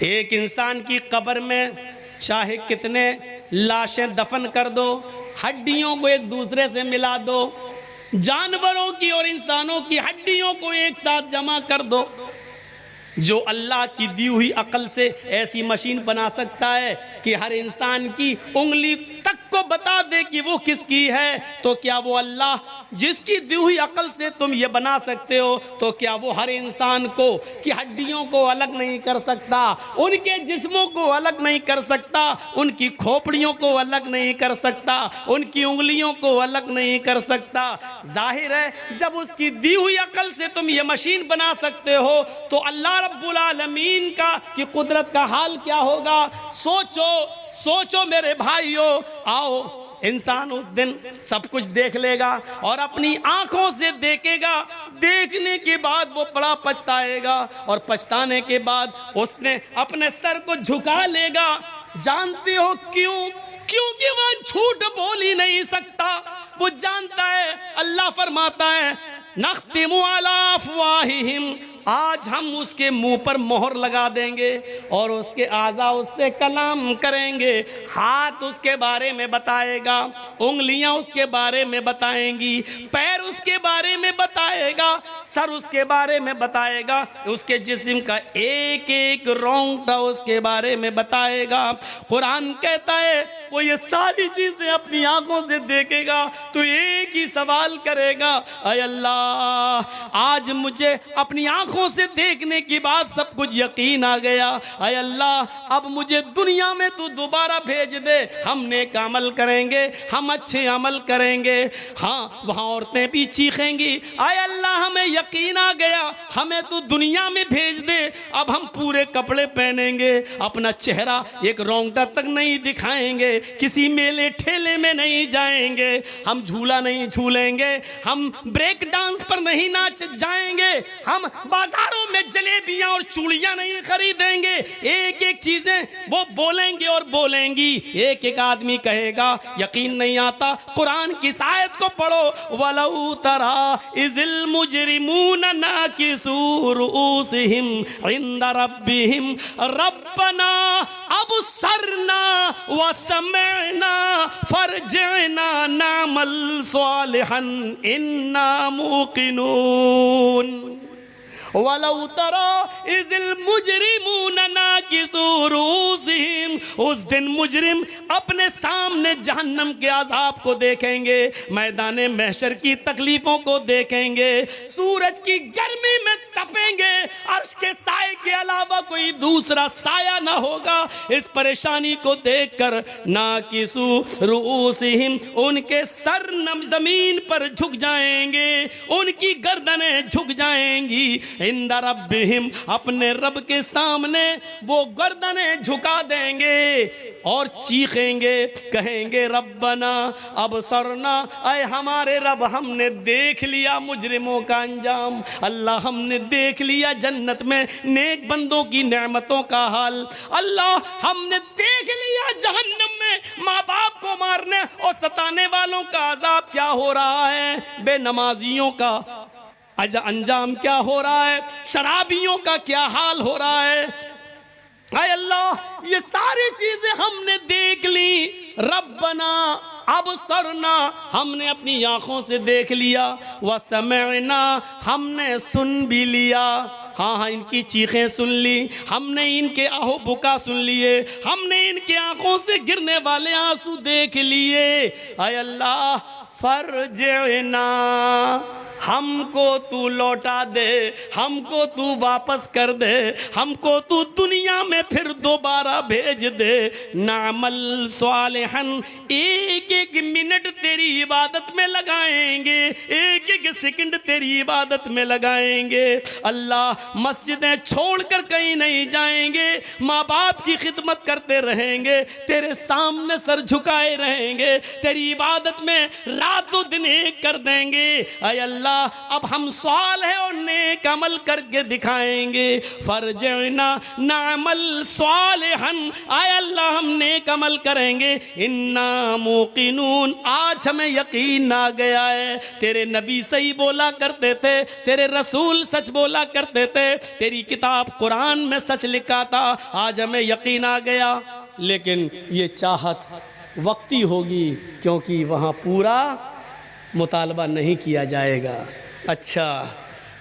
एक इंसान की कब्र में चाहे कितने लाशें दफन कर दो, हड्डियों को एक दूसरे से मिला दो, जानवरों की और इंसानों की हड्डियों को एक साथ जमा कर दो, जो अल्लाह की दी हुई अकल से ऐसी मशीन बना सकता है कि हर इंसान की उंगली तक को बता दे कि वो किसकी है, तो क्या वो अल्लाह जिसकी दी हुई अकल से तुम ये बना सकते हो, तो क्या वो हर इंसान को की हड्डियों को अलग नहीं कर सकता, उनके जिस्मों को अलग नहीं कर सकता, उनकी खोपड़ियों को अलग नहीं कर सकता, उनकी उंगलियों को अलग नहीं कर सकता। जाहिर है जब उसकी दी हुई अकल से तुम ये मशीन बना सकते हो तो अल्लाह रब्बुल आलमीन का की कुदरत का हाल क्या होगा। सोचो सोचो मेरे भाइयों, आओ इंसान उस दिन सब कुछ देख लेगा और अपनी आंखों से देखेगा, देखने के बाद वो बड़ा पछताएगा और पछताने के बाद उसने अपने सर को झुका लेगा। जानते हो क्यों? क्योंकि वह झूठ बोल ही नहीं सकता। वो जानता है, अल्लाह फरमाता है नख्तिमु अला अफ़वाहिहिम, आज हम उसके मुंह पर मोहर लगा देंगे और उसके आज़ा उससे कलाम करेंगे। हाथ उसके बारे में बताएगा, उंगलियां उसके बारे में बताएंगी, पैर उसके बारे में बताएगा, सर उसके बारे में बताएगा, उसके जिस्म का एक एक रोंगटा उसके बारे में बताएगा। कुरान कहता है वो ये सारी चीजें अपनी आंखों से देखेगा तो एक ही सवाल करेगा, अय अल्लाह आज मुझे अपनी आंखों से देखने के बाद सब कुछ यकीन आ गया, अय अल्लाह अब मुझे दुनिया में तू दोबारा भेज दे, हम नेक अमल करेंगे, हम अच्छे अमल करेंगे। हाँ वहाँ औरतें भी चीखेंगी, अय अल्लाह हमें यकीन आ गया, हमें तू दुनिया में भेज दे, अब हम पूरे कपड़े पहनेंगे, अपना चेहरा एक रोंगटा तक नहीं दिखाएंगे, किसी मेले ठेले में नहीं जाएंगे, हम झूला नहीं झूलेंगे, हम ब्रेक डांस पर नहीं नाच जाएंगे, हम बाजारों में जलेबियां और चूड़ियां नहीं खरीदेंगे। एक एक चीजें वो बोलेंगे और बोलेंगी। एक एक आदमी कहेगा, यकीन नहीं आता, कुरान की आयत को पढ़ो, वलौ तरा इज़िल मुजरिमून नाकिसू रुऊसिहिम इंदा रब्बिहिम रब्बना अबसरना व समिअना फरजिअना नअमल सालिहन इन्ना मूक़िनून। वलौ तरा इज़िल मुजरिमून नाकिसू रुऊसिहिम, उस दिन मुजरिम अपने सामने जहन्नम के अज़ाब को देखेंगे, मैदान महशर की तकलीफों को देखेंगे, सूरज की गर्मी में तपेंगे, अर्श के साए के अलावा कोई दूसरा साया ना होगा। इस परेशानी को देखकर नाकिसू रुऊसिहिम, उनके सर जमीन पर झुक जाएंगे, उनकी गर्दनें झुक जाएंगी, इंदा रब्बिहिम, अपने रब के सामने वो गर्दनें झुका देंगे और चीखेंगे, कहेंगे रब्बना अबसरना, ऐ हमारे रब हमने देख लिया मुजरिमों का अंजाम, अल्लाह हमने देख लिया जन्नत में नेक बंदों की नेमतों का हाल, अल्लाह हमने देख लिया जहन्नम में माँ बाप को मारने और सताने वालों का अजाब क्या हो रहा है, बेनमाजियों का अंजाम क्या हो रहा है, शराबियों का क्या हाल हो रहा है। ऐ अल्लाह ये सारी चीजें हमने देख ली, रब्बना अबसरना, हमने अपनी आंखों से देख लिया, व समिअना, हमने सुन भी लिया। हाँ हाँ इनकी चीखें सुन ली, हमने इनके आहो बुका सुन लिए, हमने इनके आंखों से गिरने वाले आंसू देख लिए। ऐ अल्लाह फरजिअना, हमको तू लौटा दे, हमको तू वापस कर दे, हमको तू दुनिया में फिर दोबारा भेज दे, नामल सालिहन, एक एक मिनट तेरी इबादत में लगाएंगे, एक एक सेकंड तेरी इबादत में लगाएंगे। अल्लाह मस्जिदें छोड़कर कहीं नहीं जाएंगे, माँ बाप की खिदमत करते रहेंगे, तेरे सामने सर झुकाए रहेंगे, तेरी इबादत में रातों दिन एक कर देंगे। ऐ अल्लाह अल्लाह अब हम सालिह और नेक अमल करके दिखाएंगे, फरजना नामल सालिहन, आय अल्लाह हम नेक अमल करेंगे, इन्ना मुकिनून, आज हमें यकीन आ गया है तेरे नबी सही बोला करते थे, तेरे रसूल सच बोला करते थे, तेरी किताब कुरान में सच लिखा था, आज हमें यकीन आ गया। लेकिन ये चाहत वक्ती होगी, क्योंकि वहाँ पूरा मुतालबा नहीं किया जाएगा। अच्छा,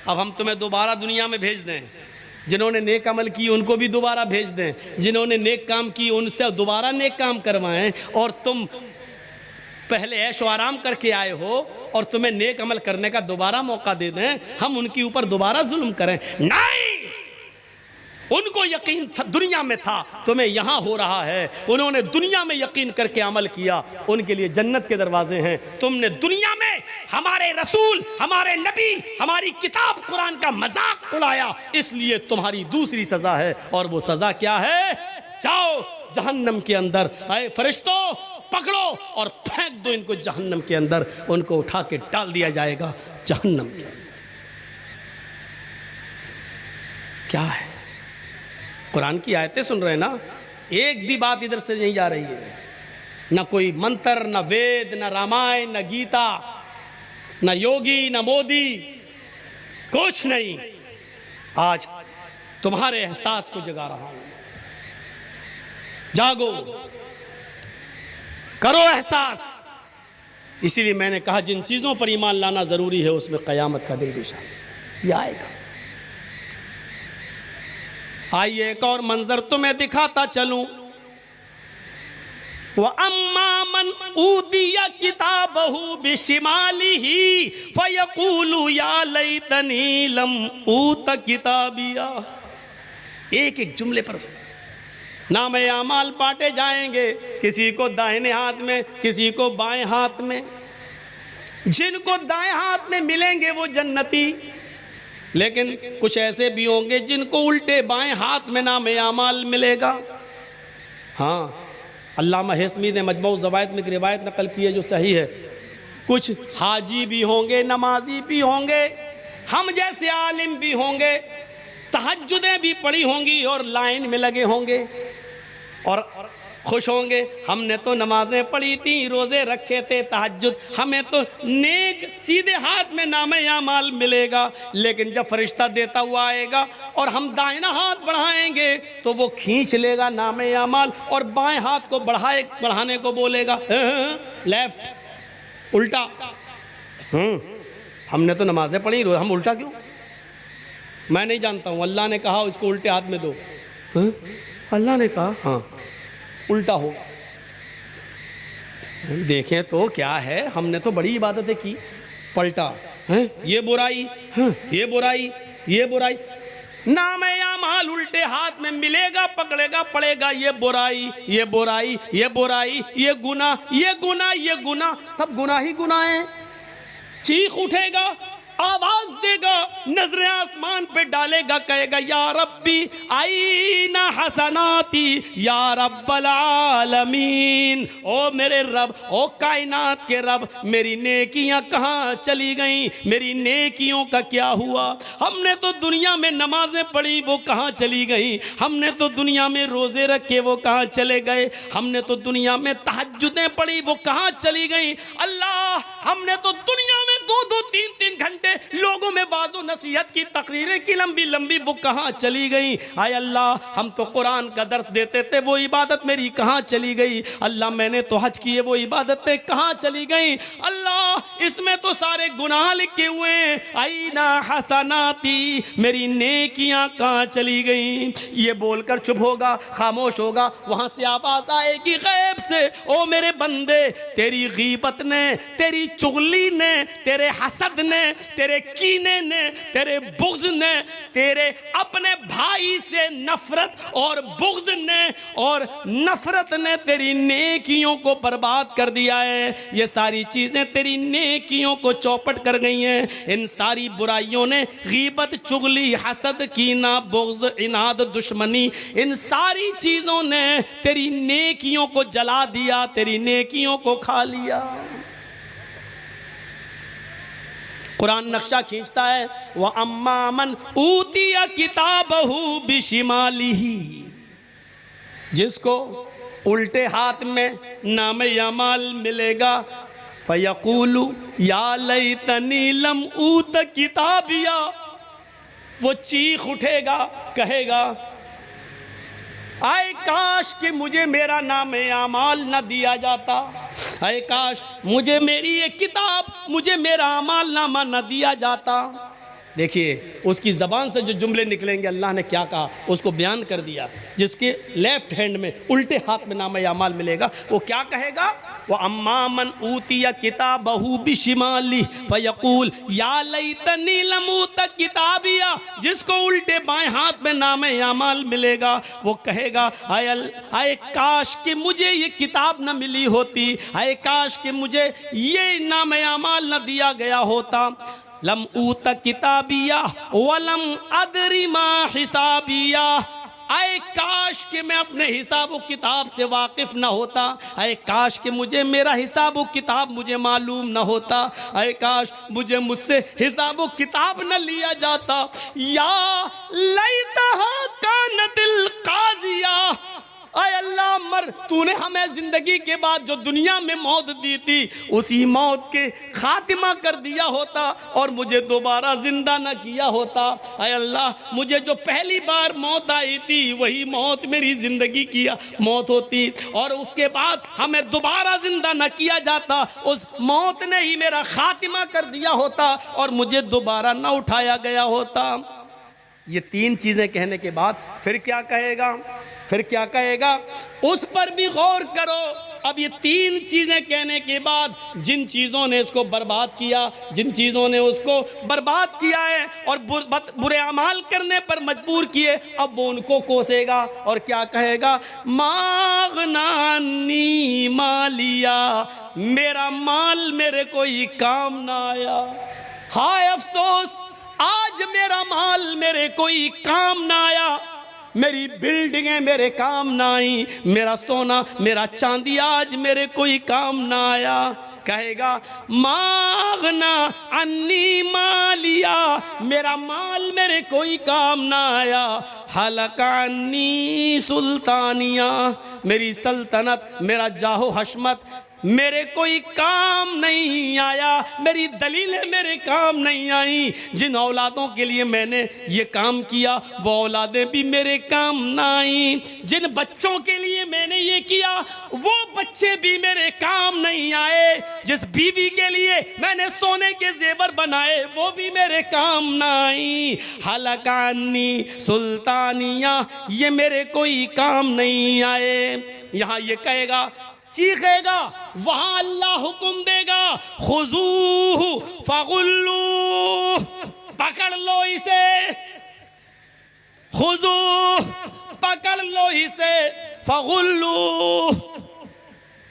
अब हम तुम्हें दोबारा दुनिया में भेज दें, जिन्होंने नेक अमल की उनको भी दोबारा भेज दें, जिन्होंने नेक काम की उनसे दोबारा नेक काम करवाएं, और तुम पहले ऐशो आराम करके आए हो और तुम्हें नेक अमल करने का दोबारा मौका दे दें, हम उनके ऊपर दोबारा जुल्म करें? नहीं, उनको यकीन था, दुनिया में था, तुम्हें यहाँ हो रहा है, उन्होंने दुनिया में यकीन करके अमल किया, उनके लिए जन्नत के दरवाजे हैं। तुमने दुनिया में हमारे रसूल, हमारे नबी, हमारी किताब कुरान का मजाक उड़ाया, इसलिए तुम्हारी दूसरी सजा है, और वो सजा क्या है? जाओ जहन्नम के अंदर, आए फरिश्तों पकड़ो और फेंक दो इनको जहन्नम के अंदर, उनको उठा के डाल दिया जाएगा जहन्नम के अंदर। क्या है? कुरान की आयतें सुन रहे हैं ना, एक भी बात इधर से नहीं जा रही है, ना कोई मंत्र, ना वेद, ना रामायण, ना गीता, ना योगी, ना मोदी, कुछ नहीं। आज तुम्हारे एहसास को जगा रहा हूं, जागो, करो एहसास। इसीलिए मैंने कहा जिन चीजों पर ईमान लाना जरूरी है उसमें कयामत का दिन भी शामिल आएगा। आइए एक और मंजर तुम्हें दिखाता चलूं। व अम्मा मन ऊदिया किताबहु बिशिमालिही फयकूलु या लैतनी लम ऊत किताबिया। एक एक जुमले पर नामे आमाल बांटे जाएंगे, किसी को दाहिने हाथ में, किसी को बाएं हाथ में। जिनको दाएं हाथ में मिलेंगे वो जन्नती, लेकिन कुछ ऐसे भी होंगे जिनको उल्टे बाएं हाथ में नामे आमाल मिलेगा। हाँ, अल्लामा हेस्मी ने मजमू ज़वाइद में एक रिवायत नकल की है जो सही है। कुछ हाजी भी होंगे, नमाजी भी होंगे, हम जैसे आलिम भी होंगे, तहज्जुदें भी पढ़ी होंगी और लाइन में लगे होंगे और खुश होंगे, हमने तो नमाजें पढ़ी थी, रोज़े रखे थे, तहज्जुद, हमें तो नेक सीधे हाथ में नामे आमाल मिलेगा। लेकिन जब फरिश्ता देता हुआ आएगा और हम दाहिना हाथ बढ़ाएंगे तो वो खींच लेगा नामे आमाल और बाएं हाथ को बढ़ाने को बोलेगा लेफ्ट, उल्टा। हमने तो नमाजें पढ़ी, हम उल्टा क्यों? मैं नहीं जानता हूँ, अल्लाह ने कहा इसको उल्टे हाथ में दो। अल्लाह ने कहा हाँ उल्टा हो। देखें तो क्या है, हमने तो बड़ी इबादतें की, पलटा है ये बुराई, ये बुराई, ये बुराई। नामे आमाल उल्टे हाथ में मिलेगा, पकड़ेगा, पड़ेगा ये बुराई, ये बुराई, ये बुराई, ये गुनाह, ये गुनाह, ये गुनाह, सब गुनाह ही गुनाह है। चीख उठेगा, आवाज देगा, नजरें आसमान पे डालेगा, कहेगा या रब्बी आईना हसनाती या रब्बल आलमीन। ओ मेरे रब, ओ कायनात के रब, मेरी नेकियां कहाँ चली गईं? मेरी नेकियों का क्या हुआ? हमने तो दुनिया में नमाजें पढ़ी, वो कहाँ चली गईं? हमने तो दुनिया में रोजे रखे, वो कहाँ चले गए? हमने तो दुनिया में तहज्जुदें पढ़ी, वो कहाँ चली गईं? अल्लाह, हमने तो दुनिया में 2-2, 3-3 घंटे लोगों में वाज़ो नसीहत की तकरीरें की लंबी लंबी, वो कहाँ चली गई? आय अल्लाह, हम तो कुरान का दर्स देते थे, वो इबादत मेरी कहाँ चली गई? अल्लाह, मैंने तो हज किए, वो इबादतें कहाँ चली गई? अल्लाह, इसमें तो सारे गुनाह लिखे हुए हैं, आईना हसनाती, मेरी नेकियां कहाँ चली गई? ये बोलकर चुप होगा, खामोश होगा। वहां से आवाज आएगी गैब से, ओ मेरे बंदे, तेरी गीबत ने, तेरी चुगली ने, तेरे हसद ने, तेरे कीने ने, तेरे बुग़्ज़ ने, तेरे अपने भाई से नफरत और बुग़्ज़ ने और नफरत ने तेरी नेकियों को बर्बाद कर दिया है। ये सारी चीज़ें तेरी नेकियों को चौपट कर गई हैं। इन सारी बुराइयों ने, गीबत, चुगली, हसद, कीना, बुग़्ज़, इनाद, दुश्मनी, इन सारी चीज़ों ने तेरी नेकियों को जला दिया, तेरी नेकियों को खा लिया। कुरान नक्शा खींचता है, व अम्मा मन ऊतिया किताबहू बिशिमालिही, जिसको उल्टे हाथ में नामे अमाल मिलेगा, फयकूलु या लैतनी लम ऊत किताबिया, वो चीख उठेगा, कहेगा आए काश कि मुझे मेरा नामे अमाल न दिया जाता, आए काश मुझे मेरी ये किताब, मुझे मेरा अमाल नामा न दिया जाता। देखिए उसकी ज़बान से जो जुमले निकलेंगे, अल्लाह ने क्या कहा उसको बयान कर दिया। जिसके लेफ्ट हैंड में उल्टे हाथ में नामा अमाल मिलेगा, वो क्या कहेगा, वो अम्मा मन ऊतिया किताबहू बिशिमाली फयकूल या लैतनी लम ऊत किताबिया, जिसको उल्टे बाएं हाथ में नामे अमाल मिलेगा, वो कहेगा आए काश कि मुझे ये किताब न मिली होती, आए काश कि मुझे ये नामे अमाल न दिया गया होता। लम ऊत किताबिया वलम अदरी मा हिसाबिया, आए काश कि मैं अपने हिसाब व किताब से वाकिफ न होता, आए काश कि मुझे मेरा हिसाब व किताब मुझे मालूम न होता, आए काश मुझसे हिसाब व किताब न लिया जाता। या लैतहा कानतिल काजिया, आए अल्लाह मर तूने हमें जिंदगी के बाद जो दुनिया में मौत दी थी, उसी मौत के खातिमा कर दिया होता और मुझे दोबारा जिंदा न किया होता। आए अल्लाह मुझे जो पहली बार मौत आई थी वही मौत मेरी जिंदगी की मौत होती, और उसके बाद हमें दोबारा जिंदा न किया जाता, उस मौत ने ही मेरा खातिमा कर दिया होता और मुझे दोबारा न उठाया गया होता। ये तीन चीजें कहने के बाद फिर क्या कहेगा, फिर क्या कहेगा, उस पर भी गौर करो। अब ये तीन चीजें कहने के बाद जिन चीजों ने इसको बर्बाद किया, जिन चीजों ने उसको बर्बाद किया है और बुरे अमाल करने पर मजबूर किए, अब वो उनको कोसेगा और क्या कहेगा, मागनानी मालिया, मेरा माल मेरे कोई काम ना आया। हाय अफसोस, आज मेरा माल मेरे कोई काम ना आया, मेरी बिल्डिंगें मेरे काम ना आई, मेरा सोना मेरा चांदी आज मेरे कोई काम ना आया। कहेगा मागना अन्नी मालिया, मेरा माल मेरे कोई काम ना आया। हलकानी सुल्तानिया, मेरी सल्तनत मेरा जाहो हशमत मेरे कोई काम नहीं आया, मेरी दलीलें मेरे काम नहीं आई। जिन औलादों के लिए मैंने ये काम किया वो औलादें भी मेरे काम ना आई, जिन बच्चों के लिए मैंने ये किया वो बच्चे भी मेरे काम नहीं आए, जिस बीवी के लिए मैंने सोने के जेवर बनाए वो भी मेरे काम ना आई। हलकानी सुल्तानिया, ये मेरे कोई काम नहीं आए। यहाँ ये कहेगा, चीखेगा, वहां अल्लाह हुक्म देगा, खुजूहु फगुल्लू, पकड़ लो इसे, खुजूह, पकड़ लो इसे, फगुल्लू,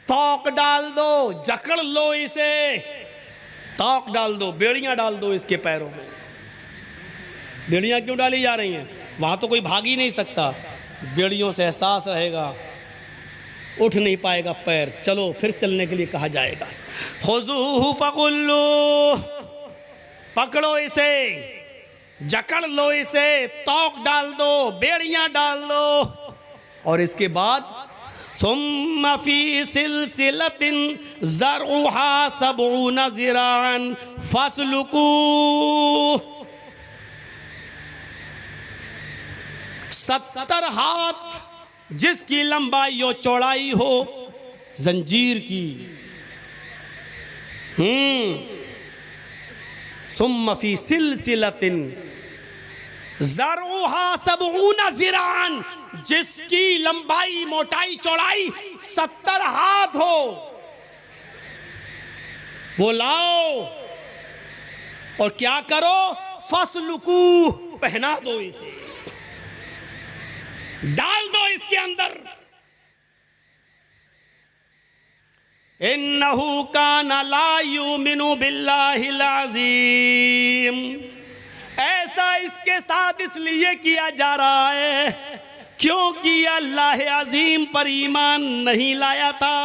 तौक डाल दो, जकड़ लो इसे, तौक डाल दो, बेड़ियां डाल दो इसके पैरों में। बेड़ियां क्यों डाली जा रही हैं, वहां तो कोई भाग ही नहीं सकता, बेड़ियों से एहसास रहेगा, उठ नहीं पाएगा पैर, चलो फिर चलने के लिए कहा जाएगा। खुजूहु फगुल्लू, पकड़ो इसे, जकड़ लो इसे, तौक डाल दो, बेड़ियां डाल दो। और इसके बाद सुम्मा फी सिलसिलतिन ज़रउहा सबऊना ज़िराअन फस्लुकू, 70 हाथ जिसकी लंबाई और चौड़ाई हो जंजीर की। सुम्मा फी सिलसिलतिन ज़रउहा सबऊना ज़िराअन, जिसकी लंबाई मोटाई चौड़ाई 70 हाथ हो, वो लाओ और क्या करो, फस्लुकू, पहना दो इसे, डाल दो इसके अंदर। इन्नहु काना ला युमिनु बिल्लाहिल अज़ीम, ऐसा इसके साथ इसलिए किया जा रहा है क्योंकि अल्लाह अजीम पर ईमान नहीं लाया था।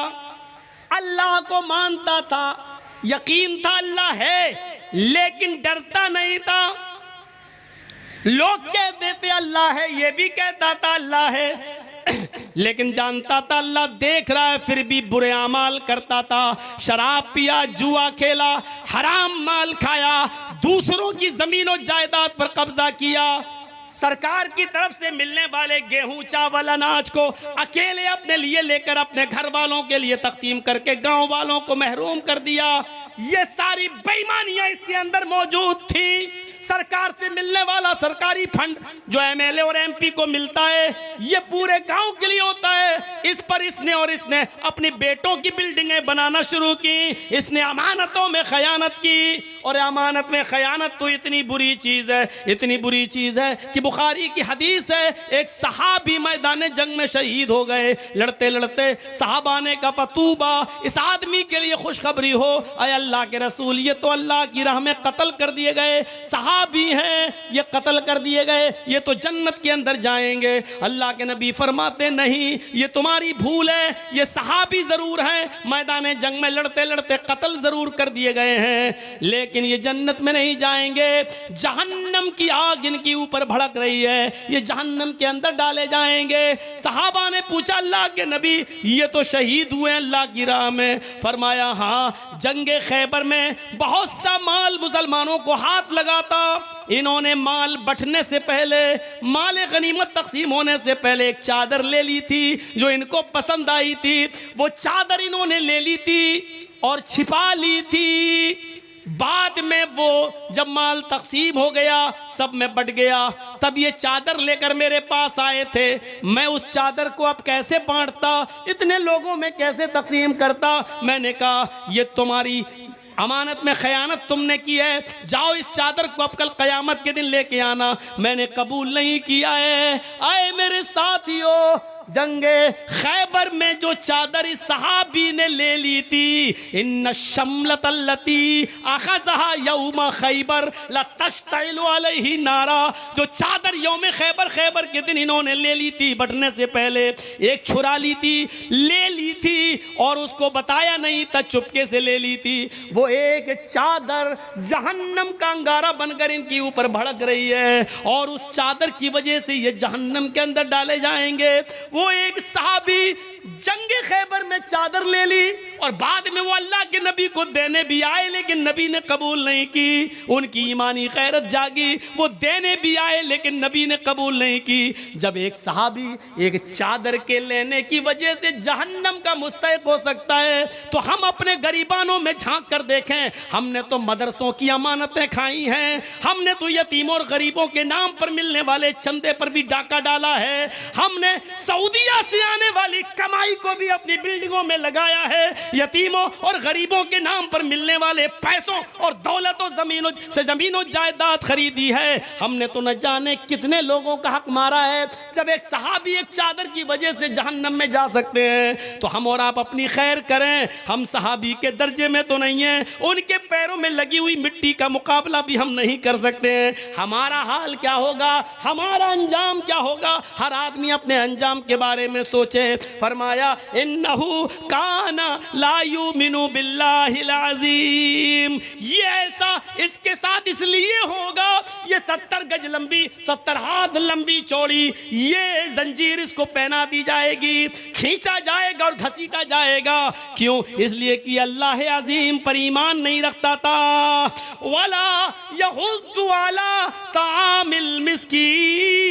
अल्लाह को मानता था, यकीन था अल्लाह है, लेकिन डरता नहीं था। लोग कहते थे अल्लाह है, ये भी कहता था अल्लाह है, लेकिन जानता था अल्लाह देख रहा है, फिर भी बुरे अमाल करता था। शराब पिया, जुआ खेला, हराम माल खाया, दूसरों की जमीन और जायदाद पर कब्जा किया, सरकार की तरफ से मिलने वाले गेहूं चावल अनाज को अकेले अपने लिए लेकर अपने घर वालों के लिए तकसीम करके गांव वालों को महरूम कर दिया। ये सारी बेईमानियां इसके अंदर मौजूद थी। सरकार से मिलने वाला सरकारी फंड जो एमएलए और एमपी को मिलता है, ये पूरे गांव के लिए होता है। इस पर इसने अपने बेटों की बिल्डिंगें बनाना शुरू की। इसने अमानतों में खयानत की, और अमानत में खयानत तो इतनी बुरी चीज है, इतनी बुरी चीज है कि बुखारी की हदीस है, एक सहाबी मैदान जंग में शहीद हो गए। लड़ते लड़ते सहाबा ने कहा फतूबा, इस आदमी के लिए खुशखबरी हो, अय अल्लाह के रसूल, ये तो अल्लाह की राह में कत्ल कर दिए गए सहाबी हैं, ये कत्ल कर दिए गए, ये तो जन्नत के अंदर जाएंगे। अल्लाह के नबी फरमाते नहीं, ये तुम्हारी भूल है, ये सहाबी जरूर हैं, मैदान जंग में लड़ते लड़ते कत्ल जरूर कर दिए गए हैं, लेकिन ये जन्नत में नहीं जाएंगे। जहन्नम की आग इनके ऊपर भड़क रही है, ये जहन्नम के अंदर डाले जाएंगे। सहाबा ने पूछा अल्लाह के नबी, ये तो शहीद हुए अल्लाह की राह में। फरमाया हाँ, जंगे खैबर में बहुत सा माल मुसलमानों को हाथ लगाता, इन्होंने माल बंटने से पहले, माल गनीमत तकसीम होने से पहले एक चादर ले ली थी जो इनको पसंद आई थी। वो चादर इन्होंने ले ली थी और छिपा ली थी। बाद में वो जब माल तकसीम हो गया, सब में बट गया, तब ये चादर लेकर मेरे पास आए थे। मैं उस चादर को अब कैसे बांटता, इतने लोगों में कैसे तकसीम करता। मैंने कहा ये तुम्हारी अमानत में खयानत तुमने की है, जाओ इस चादर को अब कल कयामत के दिन लेके आना। मैंने कबूल नहीं किया है। आए मेरे साथियों, जंगे खैबर में जो चादर इस सहाबी ने ले ली थी, इन्न शमलत अल्लती अखज़हा यौम खैबर लतश्तइलु अलैहि नारा, जो चादर यौम खैबर के दिन इन्होंने ले ली थी, बटने से पहले एक छुरा ली थी, ले ली थी और उसको बताया नहीं था, चुपके से ले ली थी। वो एक चादर जहन्नम का अंगारा बनकर इनके ऊपर भड़क रही है, और उस चादर की वजह से ये जहन्नम के अंदर डाले जाएंगे। वो एक सहाबी जंगे खैबर में चादर ले ली और बाद में वो अल्लाह के नबी को देने भी आए, लेकिन नबी ने कबूल नहीं की। उनकी ईमानी गैरत जागी, वो देने भी आए लेकिन नबी ने कबूल नहीं की। जब एक सहाबी एक चादर के लेने की वजह से जहन्नम का मुस्तहिक हो सकता है, तो हम अपने गरीबानों में झांक कर देखें। हमने तो मदरसों की अमानतें खाई हैं, हमने तो यतीमों और गरीबों के नाम पर मिलने वाले चंदे पर भी डाका डाला है, हमने सऊदिया से आने वाली कमाई को भी अपनी बिल्डिंगों में लगाया है, यतीमों और गरीबों के नाम पर मिलने वाले पैसों और दौलतों जमीनों जायदाद खरीदी है। हमने तो न जाने कितने लोगों का हक मारा है। जब एक सहाबी एक चादर की वजह से जहन्नम में जा सकते हैं, तो हम और आप अपनी खैर करें। हम सहाबी के दर्जे में तो नहीं हैं, उनके पैरों में लगी हुई मिट्टी का मुकाबला भी हम नहीं कर सकते हैं। हमारा हाल क्या होगा, हमारा अंजाम क्या होगा, हर आदमी अपने अंजाम के बारे में सोचे। फरमाया इन्नहु काना ला युमिनु बिल्लाहिल अज़ीम, ये ऐसा इसके साथ इसलिए होगा, ये 70 गज लंबी 70 हाथ लंबी चौड़ी ये जंजीर इसको पहना दी जाएगी, खींचा जाएगा और घसीटा जाएगा। क्यों? इसलिए कि अल्लाह अज़ीम पर ईमान नहीं रखता था। वला यहुद्दु अला तामिल मिस्कीन,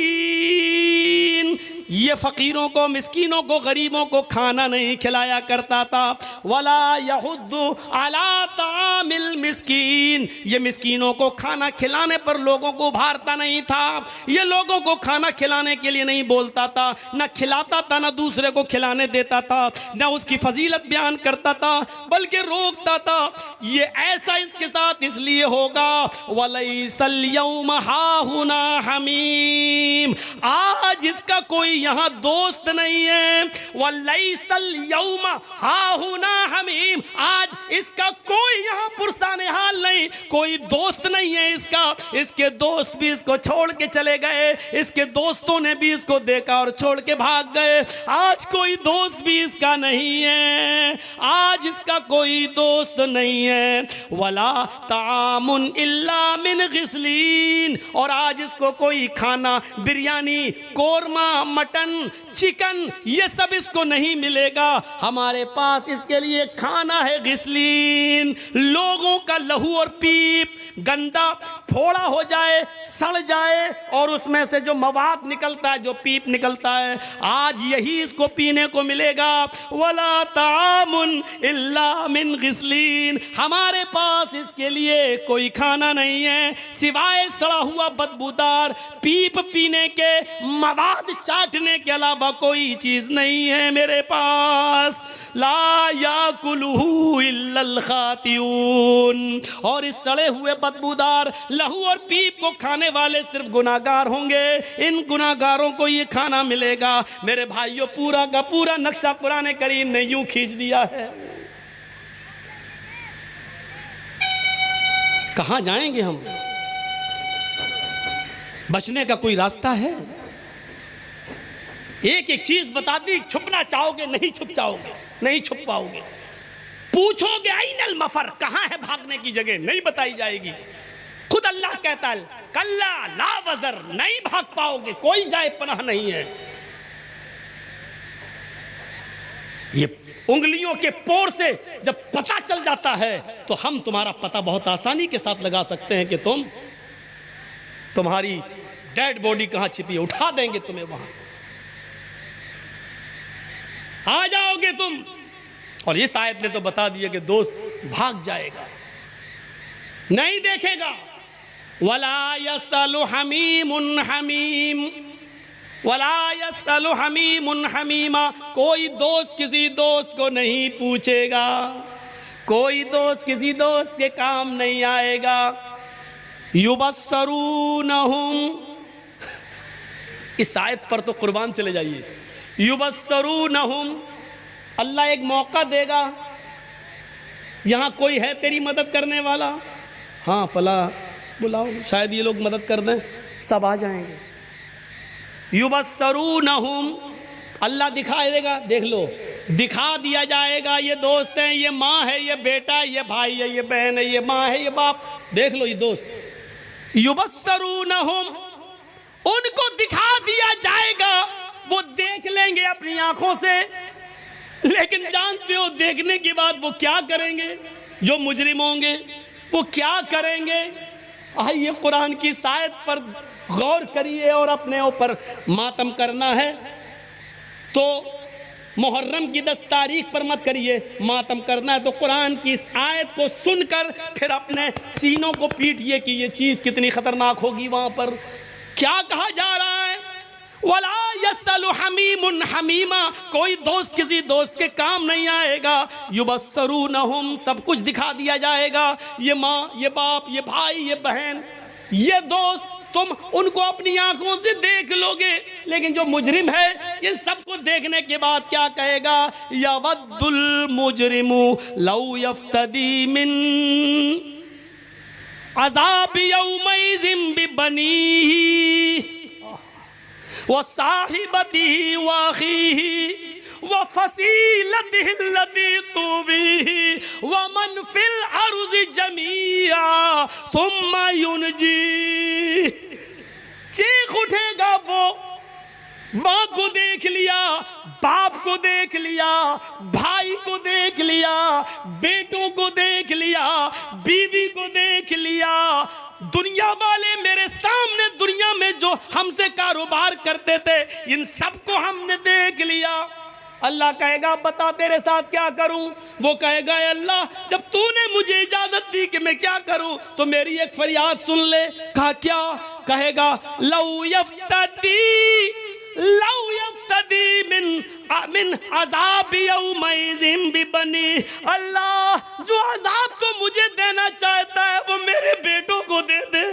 ये फकीरों को, मिस्कीनों को, गरीबों को खाना नहीं खिलाया करता था। वला यहुद्दु अला तामिल मिस्कीन, ये मिस्कीनों को खाना खिलाने पर लोगों को उभारता नहीं था, ये लोगों को खाना खिलाने के लिए नहीं बोलता था, न खिलाता था, न दूसरे को खिलाने देता था, न उसकी फजीलत बयान करता था, बल्कि रोकता था। ये ऐसा इसके साथ इसलिए होगा, वलैसल यौम हाहुना हमीम, आज इसका कोई यहाँ दोस्त नहीं है। वलैसल यौमा हाहुना हमीम, आज इसका कोई यहाँ पुरसाने हाल नहीं, कोई दोस्त नहीं है इसका। इसके दोस्त भी इसको छोड़ के चले गए, इसके दोस्तों ने भी इसको देखा और छोड़ के भाग गए। आज कोई दोस्त भी इसका नहीं है, आज इसका कोई दोस्त नहीं है। वला तामुन इल्ला मिन गिस्लीन, और आज इसको कोई खाना, बिरयानी, कोरमा, मटन, चिकन, ये सब इसको नहीं मिलेगा। हमारे पास इसके लिए खाना है गिस्लीन, लोगों का लहू और पीप गंदा फोड़ा हो जाए, सड़ जाए, और उसमें से जो मवाद निकलता है, जो पीप निकलता है, आज यही इसको पीने को मिलेगा। वला तामुन इल्ला मिन गिस्लीन, हमारे पास इसके लिए कोई खाना नहीं है सिवाय सड़ा हुआ बदबूदार पीप पीने के, मवाद चाटने के अलावा कोई चीज नहीं है मेरे पास। ला याकुलुहु इल्लल खातिऊन, और इस सड़े हुए बदबूदार लहू और पीप को खाने वाले सिर्फ गुनाहगार होंगे। इन गुनाहगारों को ये खाना मिलेगा। मेरे भाइयों, पूरा का पूरा नक्शा कुरान करीम ने यूं खींच दिया है। कहां जाएंगे हम? बचने का कोई रास्ता है? एक एक चीज बता दी, छुपना चाहोगे नहीं छुप जाओगे, नहीं छुप पाओगे। पूछोगे आइनल मफर, कहां है भागने की जगह, नहीं बताई जाएगी। खुद अल्लाह कहता है कल्ला ला वज़र, नहीं भाग पाओगे, कोई जाए पनाह नहीं है। ये उंगलियों के पोर से जब पता चल जाता है तो हम तुम्हारा पता बहुत आसानी के साथ लगा सकते हैं कि तुम्हारी डेड बॉडी कहां छिपी है, उठा देंगे तुम्हें वहां से, आ जाओगे तुम। और इस आयत ने तो बता दिया कि दोस्त भाग जाएगा, नहीं देखेगा। वला यसलु हमीमुन हमीम, वला यसलु हमीमुन हमीमा, कोई दोस्त किसी दोस्त को नहीं पूछेगा, कोई दोस्त किसी दोस्त के काम नहीं आएगा। युबस्सरूनहुम, इस आयत पर तो कुर्बान चले जाइए। युबस्सरूनहुम, अल्लाह एक मौका देगा, यहां कोई है तेरी मदद करने वाला, हाँ फला बुलाओ, शायद ये लोग मदद कर दें, सब आ जाएंगे। युबस्सरूनहुम, अल्लाह दिखा देगा, देख लो, दिखा दिया जाएगा, ये दोस्त हैं, ये माँ है, ये बेटा है, ये भाई है, ये बहन है, ये माँ है, ये बाप, देख लो ये दोस्त। युबस्सरूनहुम, उनको दिखा दिया जाएगा, वो देख लेंगे अपनी आंखों से, लेकिन जानते हो देखने के बाद वो क्या करेंगे? जो मुजरिम होंगे वो क्या करेंगे? आइए कुरान की आयत पर गौर करिए, और अपने ऊपर मातम करना है तो मुहर्रम की 10 तारीख पर मत करिए, मातम करना है तो कुरान की इस आयत को सुनकर फिर अपने सीनों को पीटिए कि ये चीज़ कितनी खतरनाक होगी। वहाँ पर क्या कहा जा रहा है? वला यसलु हमीमुन हमीमा, कोई दोस्त किसी दोस्त के काम नहीं आएगा। युबस्सरूनहुम, सब कुछ दिखा दिया जाएगा, ये माँ, ये बाप, ये भाई, ये बहन, ये दोस्त, तुम उनको अपनी आंखों से देख लोगे, लेकिन जो मुजरिम है इन सबको देखने के बाद क्या कहेगा? यवद्दुल मुजरिमु लौ यफ्तदी मिन अज़ाब यौमइज़िन बिबनीही व साहिबतिही व अखीही व फसीलतिही allती तुवीही व मन फिल अर्ज़ि जमीआ सुम्मा युनजी। चीख उठेगा वो, माँ को देख लिया, बाप को देख लिया, भाई को देख लिया, बेटों को देख लिया, बीवी को देख लिया, दुनिया वाले मेरे सामने दुनिया में जो हमसे कारोबार करते थे इन सबको हमने देख लिया। अल्लाह कहेगा बता तेरे साथ क्या करूं? वो कहेगा अल्लाह जब तूने मुझे इजाजत दी कि मैं क्या करूं तो मेरी एक फरियाद सुन ले। कहा क्या? कहेगा लौ यफ्तदी मिन अज़ाब यौमइज़िन बिबनी। अल्लाह जो अजाब तो मुझे देना चाहता है वो मेरे बेटों को दे दे।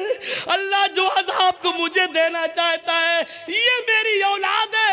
अल्लाह जो अजाब तो मुझे देना चाहता है ये मेरी औलाद है,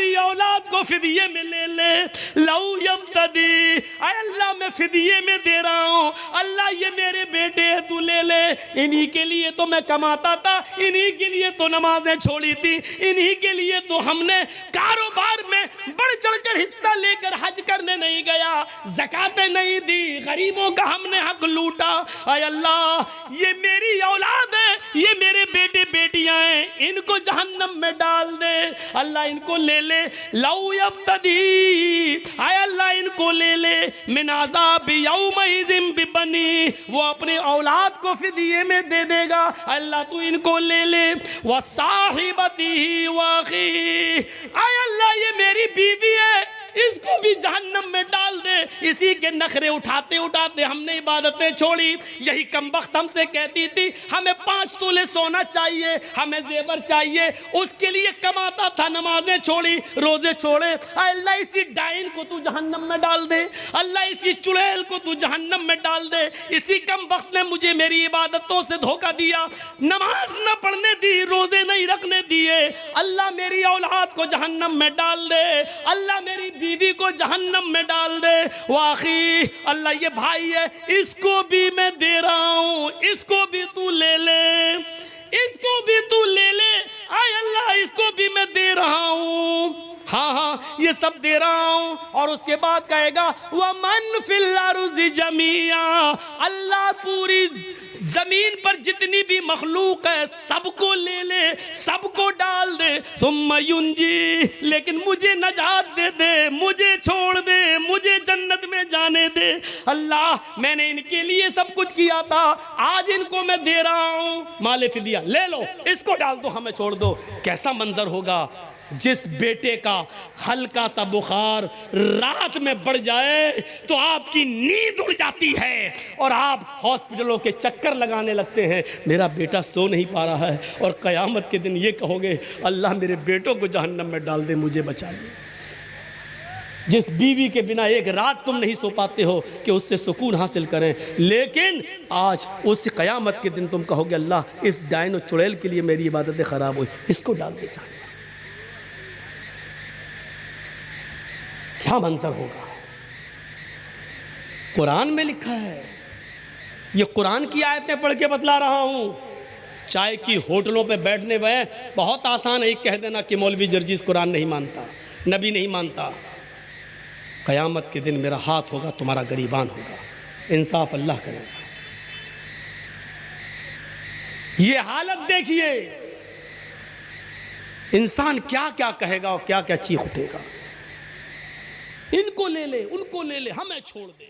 मेरी औलाद को फिदिये में ले ले, लऊ यब्तदी, अल्लाह मैं फिदिये में दे रहा हूँ, अल्लाह ये मेरे बेटे हैं तू ले ले, इन्हीं के लिए तो मैं कमाता था, इन्हीं के लिए तो नमाजें छोड़ी थी, इन्हीं के लिए तो हमने कारोबार में बढ़ चढ़कर हिस्सा लेकर हज करने नहीं गया, ज़कातें नहीं दी, गरीबों का हमने हक लूटा। आय अल्लाह ये मेरी औलाद है, ये मेरे बेटे बेटियां हैं, इनको जहन्नम में डाल दे, अल्लाह इनको ले ले, लऊ यफ्तदी, आय अल्लाह इनको ले ले, मिन अज़ाब यौमइज़िन बिबनी, वो अपने औलाद को फिदिये में दे देगा, अल्लाह तू इनको ले ले, व साहिबती व अखी, आय अल्लाह ये मेरी बीवी है, इसको भी जहन्नम में डाल दे। इसी के नखरे उठाते उठाते हमने इबादतें छोड़ी। यही कमबख्त हमसे कहती थी हमें 5 तोले सोना चाहिए, हमें जेवर चाहिए, उसके लिए कमाता था, नमाजें छोड़ी, रोजे छोड़े। अल्लाह इसी डाइन को तू जहन्नम में डाल दे, अल्लाह इसी चुड़ैल को तू जहन्नम में डाल दे। इसी कमबख्त ने मुझे मेरी इबादतों से धोखा दिया, नमाज न पढ़ने दी, रोजे नहीं रखने दिए। अल्लाह मेरी औलाद को जहन्नम में डाल दे, अल्लाह मेरी बीवी को जहन्नम में डाल दे। वाक़ई अल्लाह ये भाई है, इसको भी मैं दे रहा हूँ, इसको भी तू ले ले, इसको भी तू ले ले, आय अल्लाह इसको भी मैं दे रहा हूँ। हाँ हाँ ये सब दे रहा हूँ। और उसके बाद कहेगा वमन फिल अर्ज़ि जमीआ, अल्लाह पूरी जमीन पर जितनी भी मखलूक है सबको ले ले, सबको डाल दे। सुम्मा युंजी, लेकिन मुझे नजात दे दे, मुझे छोड़ दे, मुझे जन्नत में जाने दे। अल्लाह मैंने इनके लिए सब कुछ किया था, आज इनको मैं दे रहा हूँ, माले फिदिया ले लो, इसको डाल दो, हमें छोड़ दो। कैसा मंजर होगा जिस बेटे का हल्का सा बुखार रात में बढ़ जाए तो आपकी नींद उड़ जाती है और आप हॉस्पिटलों के चक्कर लगाने लगते हैं, मेरा बेटा सो नहीं पा रहा है, और क़यामत के दिन ये कहोगे अल्लाह मेरे बेटों को जहन्नम में डाल दे, मुझे बचा ले। जिस बीवी के बिना एक रात तुम नहीं सो पाते हो कि उससे सुकून हासिल करें, लेकिन आज उस क़यामत के दिन तुम कहोगे अल्लाह इस डायन और चुड़ैल के लिए मेरी इबादतें ख़राब हुई, इसको डाल दे जाए। क्या मंजर होगा। कुरान में लिखा है, ये कुरान की आयतें पढ़ के बतला रहा हूं। चाय की होटलों पे बैठने में बहुत आसान है, एक कह देना कि मौलवी जर्जीस कुरान नहीं मानता, नबी नहीं मानता। क़यामत के दिन मेरा हाथ होगा, तुम्हारा गरीबान होगा, इंसाफ अल्लाह करेगा। ये हालत देखिए, इंसान क्या क्या कहेगा और क्या क्या चीख उठेगा। इनको ले ले, उनको ले ले, हमें छोड़ दे।